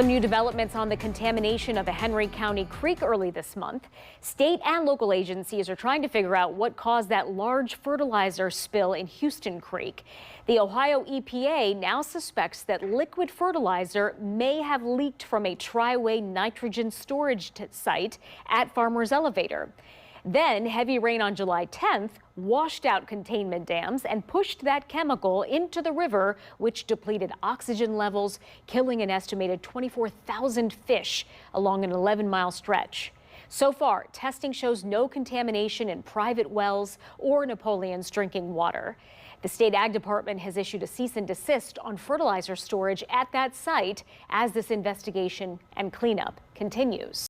Some new developments on the contamination of a Henry County creek early this month. State and local agencies are trying to figure out what caused that large fertilizer spill in Houston Creek. The Ohio EPA now suspects that liquid fertilizer may have leaked from a tri-way nitrogen storage site at Farmers Elevator. Then heavy rain on July 10th washed out containment dams and pushed that chemical into the river, which depleted oxygen levels, killing an estimated 24,000 fish along an 11-mile stretch. So far, testing shows no contamination in private wells or Napoleon's drinking water. The state ag department has issued a cease and desist on fertilizer storage at that site as this investigation and cleanup continues.